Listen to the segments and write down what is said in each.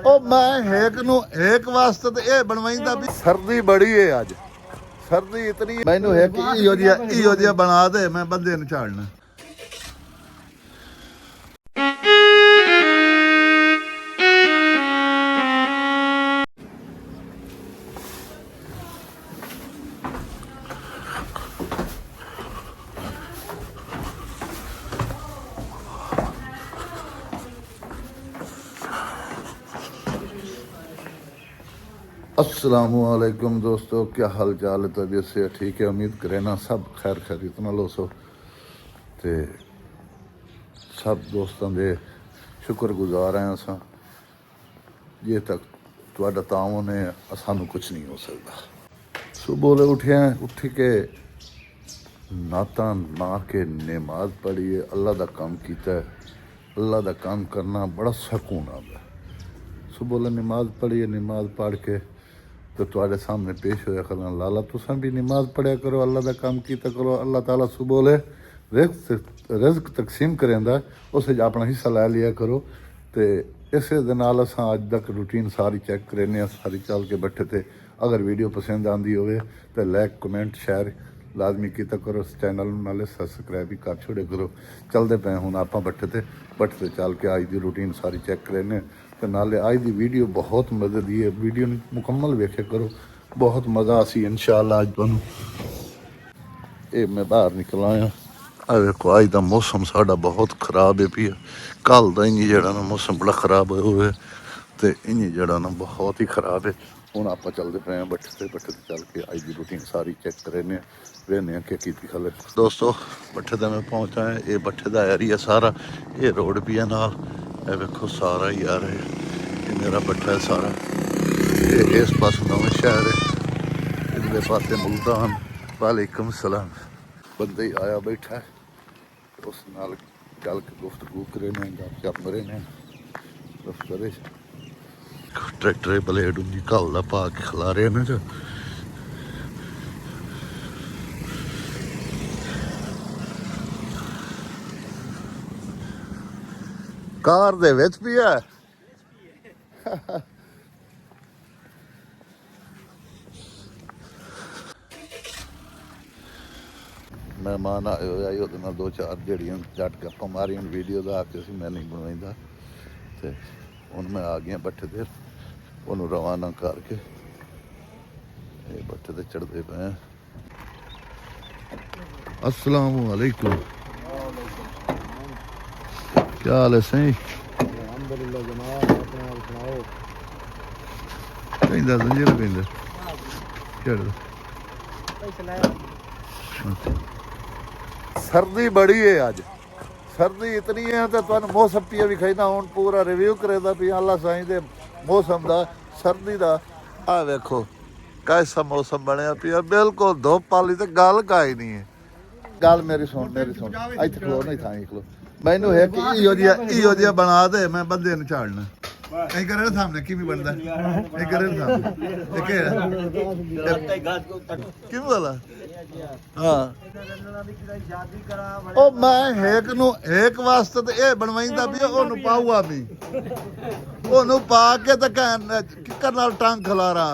ਉਹ ਮੈਂ ਹੇਕ ਨੂੰ ਹੇਕ ਵਾਸਤੇ ਤੇ ਇਹ ਬਣਵਾਈਂਦਾ ਵੀ ਸਰਦੀ ਬੜੀ ਏ ਅੱਜ ਸਰਦੀ ਇਤਨੀ ਮੈਨੂੰ ਹੇਕ ਇਹੋ ਜਿਹਾ ਬਣਾ ਦੇ ਮੈਂ ਬੰਦੇ ਨੂੰ ਝਾੜਨਾ अस्सलामुअलैकुम दोस्तों, क्या हाल चाल है? तबीयत से ठीक है? उम्मीद करें ना सब खैर खैरियत नाल होसो ते सब दोस्तों के शुक्रगुजार हैं असां जे तक तुहाडा ताउन है सानू कुछ नहीं हो सकता। सुबह उठे उठ के नाता ना के नमाज पढ़ी है, अल्लाह का काम किया है। अल्लाह का काम करना बड़ा सकून आता है। सुबह नमाज पढ़ी है, नमाज पढ़ के तो तुम्हारे सामने पेश होया करना लाला तुसा भी नमाज पढ़िया करो, अल्लाह का काम किया करो। अल्लाह ताला सुबह रिज़्क तकसीम करेंदा उस अपना हिस्सा लै लिया करो। तो इस असां अज तक रूटीन सारी चेक करें सारी चल के बैठे थे। अगर वीडियो पसंद आती हो तो लाइक कमेंट शेयर लाजमी किया करो। चैनल नाले सबसक्राइब भी कर छोड़े करो। चलते पे हुण आप बैठे थे चल के अज की रूटीन सारी चेक करें तो नाले अज की वीडियो बहुत मदद दी है। वीडियो मुकम्मल वेखे करो, बहुत मज़ा आसी इंशाअल्लाह। अज तुहानू ये मैं बाहर निकल आया आ देखो अज का मौसम साडा बहुत खराब है पिया। कल का इंज जड़ा ना मौसम बड़ा खराब हुआ है तो इंज जड़ा ना बहुत ही खराब है। हुण आप चलते पे हैं बैठे चल के अज की रूटीन सारी चेक करें वेने क्या की खल दोस्तों। भट्ठे तो मैं पहुंचा है, ये भट्ठे का एरिया सारा ये रोड भी है नाल ये देखो सारा ही आ रहा है। ये मेरा भट्ठा है सारा, ये इस पास नवा शहर है, इधले पासे मुल्तान। वालेकुम सलाम। बंदे ही आया बैठा है उस नाल चल के गुफ्तगू करे ने गपशप मरे ने दफ्तर ट्रैक्टर ब्लेड उनकी घल का पा के खिला रहे हैं। कार दे विच भी है मेहमान आए हुए वो दो चार जड़ियाँ जट गप्पां मारियां वीडियो का आके मैं नहीं बनवाइंदा तो हुण मैं आ गया भट्ठे ते उन्होंने रवाना करके ये भट्ठे ते चढ़ते पे हैं। अस्सलाम वालेकुम, क्या हाल है सही? कहता जंजीर कहता सर्दी बड़ी है अज सर्दी इतनी है तो तुहानू मौसम पिया भी खाई ना हूँ पूरा रिव्यू करेंदा भी अल्लाह साईं दे मौसम का सर्दी का। आ वेखो कैसा मौसम बनया पिया, बिल्कुल धुप वाली तो गल काई नहीं है। गल मेरी सुन इत्थे खलो नहीं था खलो मैनू एक इहो जिहा बना दे मैं बंदे नूं झाड़ना ऐ करे सामने किवें बनदा ऐ करे सामने किवें वाला हाँ ओ मैं हेक नूं हेक वास्ते ते ए बनवाइंदा भी ओनू पाऊगा भी ओनू पा के ते किकर नाल टांग खलारा।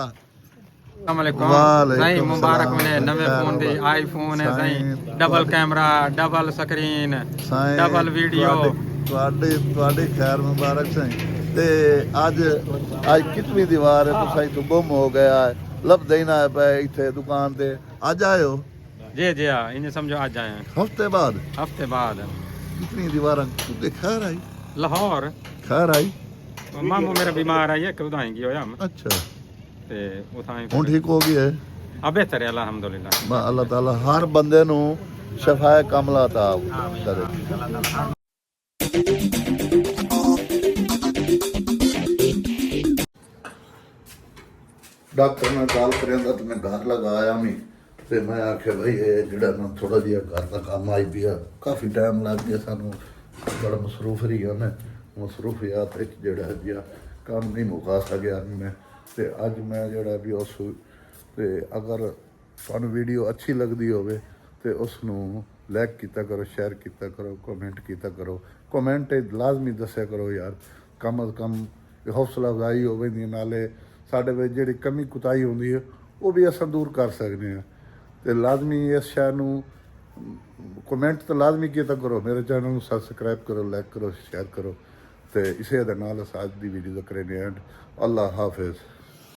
सही मुबारक मिले नवे फोन दी आईफोन है सही double camera double screen double video ਤੁਹਾਡੀ खैर मुबारक सही। ते अज कितनी दीवार है तुसाई तो गुम हो गया है लभदे ही ना पे इत्थे दुकान ते अज आए हो? जी जी हाँ इन्हें समझो आज आए हैं हफ्ते बाद कितनी दीवार खैर आई लाहौर खैर आई मामू मेरा बीमार है एक उदाएंगी होया अच्छा ते उठाएं हुण ठीक हो गया है अब बेहतर है अल्हम्दुलिल्लाह। अल्लाह ताला हर बंदे नू शफाए कामला अता करे। डॉक्टर ने गल करेंदा तो मैं घर लगाया मैं तो मैं आख्या भाई ये जिहड़ा ना थोड़ा जिहा घर का काम आई पिया काफ़ी टाइम लग गया सानू बड़ा मसरूफ रही है मैं मसरूफियात जिहड़ा जिहा काम नहीं मुका सकिया मैं तो अज मैं जिहड़ा भी उस ते अगर तुहानू वीडियो अच्छी लगती होवे तो उसनू लाइक किया करो शेयर किया करो कमेंट किया करो कमेंट लाजमी दस्या करो यार कम अज़ कम हौसला अफजाई हो वेंदी नाले साडे विच जिहड़ी कमी कुताही हुंदी है वो भी असां दूर कर सकने हैं। ते लाजमी इस शै नूं कमेंट तो लाजमी कीता करो, मेरे चैनल नूं सबसक्राइब करो, लाइक करो, शेयर करो। तो इसे दे नाल अस अज दी वीडियो दा करने एंड। अल्लाह हाफिज़।